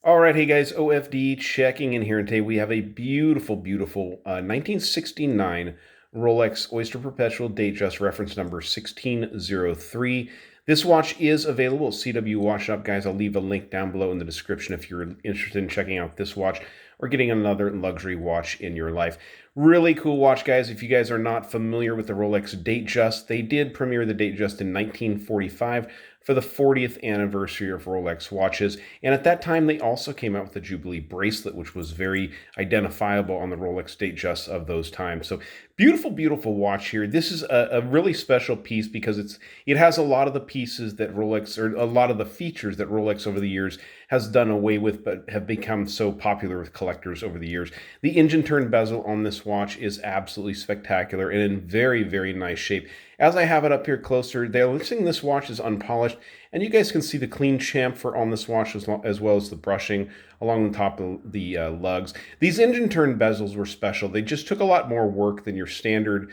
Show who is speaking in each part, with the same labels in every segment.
Speaker 1: All right, hey guys, OFD checking in here, and today we have a beautiful 1969 Rolex Oyster Perpetual Datejust reference number 1603. This watch is available at CW Watch Shop, guys. I'll leave a link down below in the description if you're interested in checking out this watch or getting another luxury watch in your life. Really cool watch, guys. If you guys are not familiar with the Rolex Datejust, they did premiere the Datejust in 1945 for the 40th anniversary of Rolex watches. And at that time, they also came out with the Jubilee Bracelet, which was very identifiable on the Rolex Datejust of those times. So beautiful watch here. This is a really special piece because it has a lot of the pieces that Rolex, or a lot of the features that Rolex over the years has done away with, but have become so popular with collectors over the years. The engine turn bezel on this watch is absolutely spectacular and in very nice shape. As I have it up here closer, they're listing this watch is unpolished, and you guys can see the clean chamfer on this watch as well as the brushing along the top of the lugs. These engine turn bezels were special. They just took a lot more work than your standard,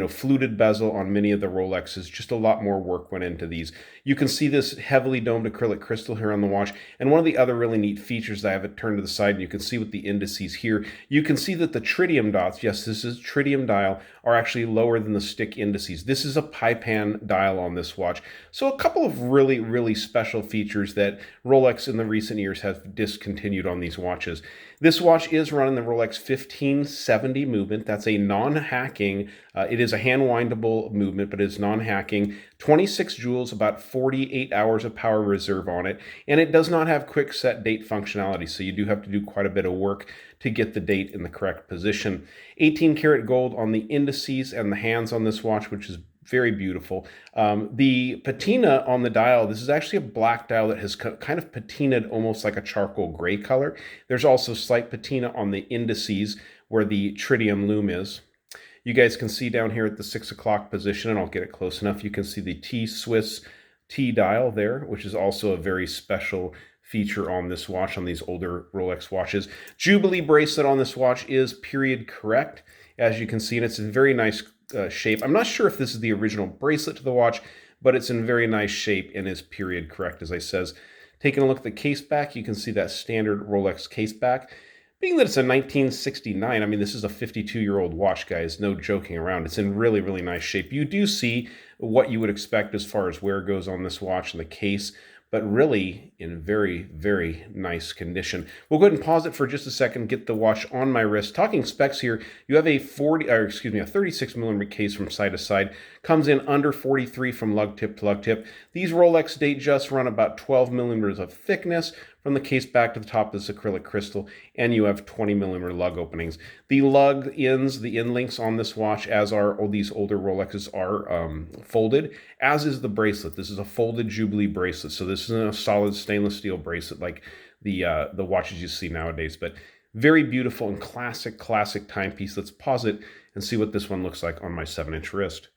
Speaker 1: fluted bezel on many of the Rolexes. Just a lot more work went into these. You can see this heavily domed acrylic crystal here on the watch, and one of the other really neat features, I have it turned to the side, and you can see with the indices here, you can see that the tritium dots, yes, this is tritium dial, are actually lower than the stick indices. This is a Paipan dial on this watch. So a couple of really special features that Rolex in the recent years have discontinued on these watches. This watch is running the Rolex 1570 movement. That's a non-hacking, it is a hand-windable movement, but it's non-hacking. 26 joules, about 48 hours of power reserve on it, and it does not have quick set date functionality, so you do have to do quite a bit of work to get the date in the correct position. 18 karat gold on the indices and the hands on this watch, which is very beautiful. The patina on the dial, this is actually a black dial that has kind of patinaed almost like a charcoal gray color. There's also slight patina on the indices where the tritium lume is. You guys can see down here at the 6 o'clock position, and I'll get it close enough, you can see the T-Swiss T dial there, which is also a very special feature on this watch, on these older Rolex watches. Jubilee bracelet on this watch is period correct, as you can see, and it's in very nice shape. I'm not sure if this is the original bracelet to the watch, but it's in very nice shape and is period correct, as I says. Taking a look at the case back, you can see that standard Rolex case back. Being that it's a 1969, I mean, this is a 52-year-old watch, guys, no joking around. It's in really nice shape. You do see what you would expect as far as wear goes on this watch in the case, but really in very nice condition. We'll go ahead and pause it for just a second, get the watch on my wrist. Talking specs here, you have a 36 millimeter case from side to side, comes in under 43 from lug tip to lug tip. These Rolex Datejust run about 12 millimeters of thickness from the case back to the top of this acrylic crystal, and you have 20 millimeter lug openings. The lug ends, the end links on this watch, as are all these older Rolexes, are folded, as is the bracelet. This is a folded Jubilee bracelet, so this isn't a solid stainless steel bracelet like the watches you see nowadays, but very beautiful and classic timepiece. Let's pause it and see what this one looks like on my 7-inch wrist.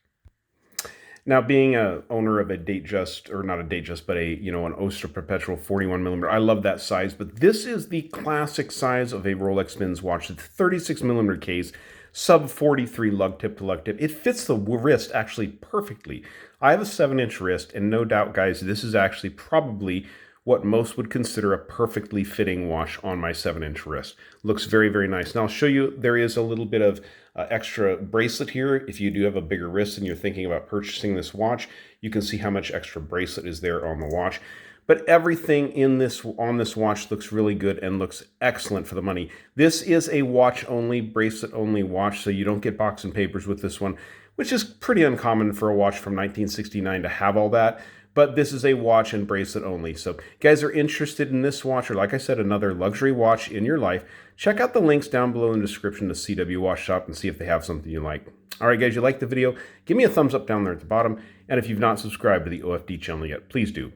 Speaker 1: Now, being a owner of a Datejust, or not a Datejust, but an Oyster Perpetual 41 millimeter, I love that size, but this is the classic size of a Rolex Spins watch. It's 36 millimeter case, sub 43 lug tip to lug tip. It fits the wrist actually perfectly. I have a 7-inch wrist, and no doubt, guys, this is actually probably what most would consider a perfectly fitting watch on my 7-inch wrist. Looks very nice. Now I'll show you, there is a little bit of extra bracelet here. If you do have a bigger wrist and you're thinking about purchasing this watch, you can see how much extra bracelet is there on the watch. But everything on this watch looks really good and looks excellent for the money. This is a watch-only, bracelet-only watch, so you don't get box and papers with this one, which is pretty uncommon for a watch from 1969 to have all that. But this is a watch and bracelet only. So if you guys are interested in this watch, or like I said, another luxury watch in your life, check out the links down below in the description to CW Watch Shop and see if they have something you like. All right, guys, you like the video? Give me a thumbs up down there at the bottom. And if you've not subscribed to the OFD channel yet, please do.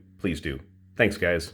Speaker 1: Thanks, guys.